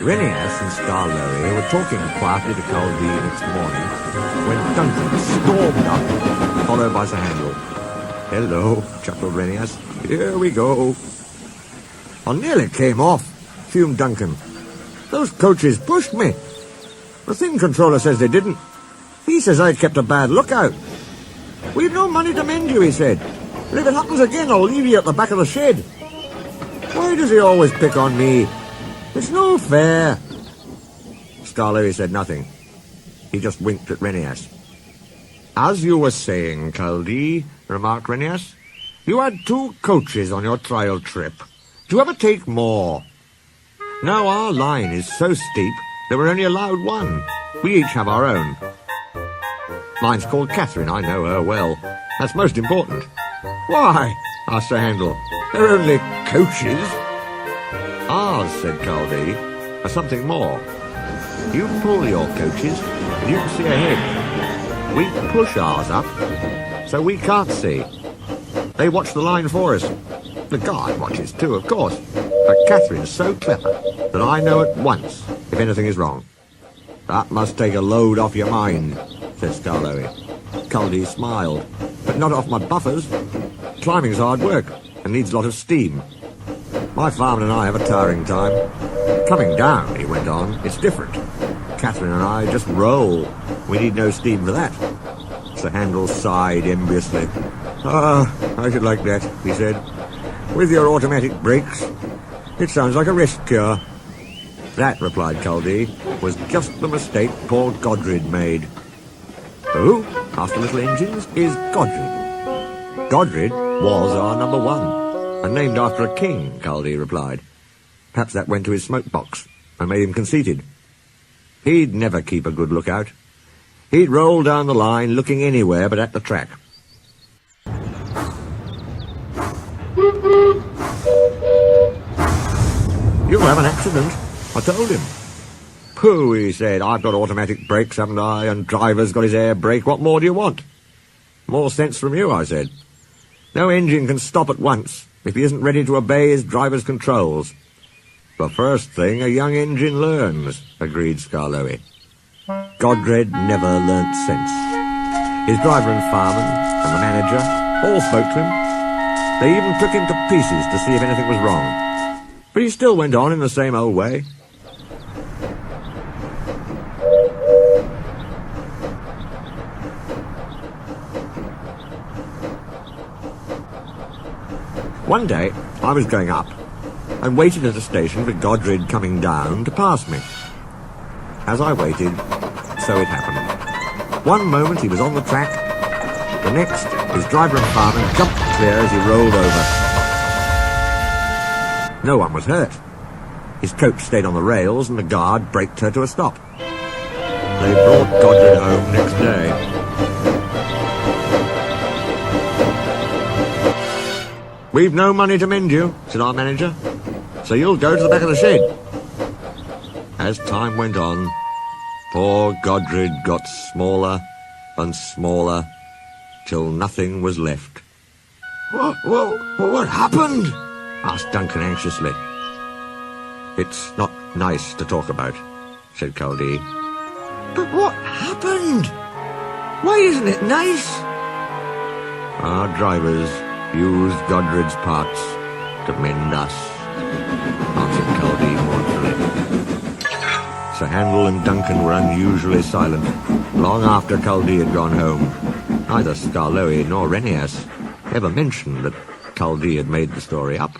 Renias and Scarlowy were talking quietly to Caldee next morning when Duncan stormed up, followed by Sir Handel. "Hello," chuckled Renias. "Here we go." "I nearly came off," fumed Duncan. "Those coaches pushed me. The thing controller says they didn't. He says I kept a bad lookout. "We've no money to mend you," he said. "And if it happens again, I'll leave you at the back of the shed." "Why does he always pick on me? It's no fair." Scarlowy said nothing. He just winked at Renias. "As you were saying, Caldee," remarked Renias, "you had 2 coaches on your trial trip. Do you ever take more?" "No, our line is so steep that we're only allowed 1. We each have our own." "Mine's called Catherine. I know her well. That's most important." "Why?" asked Sir Handel. "They're only coaches." "Ours," said Caldee, "are something more. You pull your coaches, and you can see ahead. We push ours up, so we can't see. They watch the line for us. The guard watches too, of course. But Catherine's so clever that I know at once if anything is wrong." "That must take a load off your mind," said Scarlowy. Caldee smiled. "But not off my buffers. Climbing's hard work and needs a lot of steam. My farmer and I have a tiring time. Coming down," he went on, "it's different. Catherine and I just roll. We need no steam for that." Sir Handel sighed enviously. "Ah, I should like that," he said. "With your automatic brakes. It sounds like a rest cure." "That," replied Caldee, "was just the mistake poor Godred made." "Who?" asked the little engines. "Is Godred?" "Godred was our number 1, and named after a king," Caldee replied. "Perhaps that went to his smoke box and made him conceited. He'd never keep a good lookout. He'd roll down the line looking anywhere but at the track." "You'll have an accident, I told him." "Pooh," he said, "I've got automatic brakes, haven't I? And driver's got his air brake. What more do you want?" "More sense from you," I said. "No engine can stop at once if he isn't ready to obey his driver's controls." "The first thing a young engine learns," agreed Scarlowy. Godred never learnt sense. His driver and fireman and the manager all spoke to him. They even took him to pieces to see if anything was wrong. But he still went on in the same old way. One day, I was going up and waited at a station for Godred coming down to pass me. As I waited, so it happened. One moment he was on the track, the next his driver and fireman jumped clear as he rolled over. No one was hurt. His coach stayed on the rails and the guard braked her to a stop. They brought Godred home next day. "We've no money to mend you," said our manager, "so you'll go to the back of the shed." As time went on, poor Godred got smaller and smaller till nothing was left. What happened?" asked Duncan anxiously. "It's not nice to talk about," said Caldee. "But what happened? Why isn't it nice?" "Our drivers used Godred's parts to mend us," answered Caldee mournfully. Sir Handel and Duncan were unusually silent long after Caldee had gone home. Neither Scarlowy nor Renias ever mentioned that Caldee had made the story up.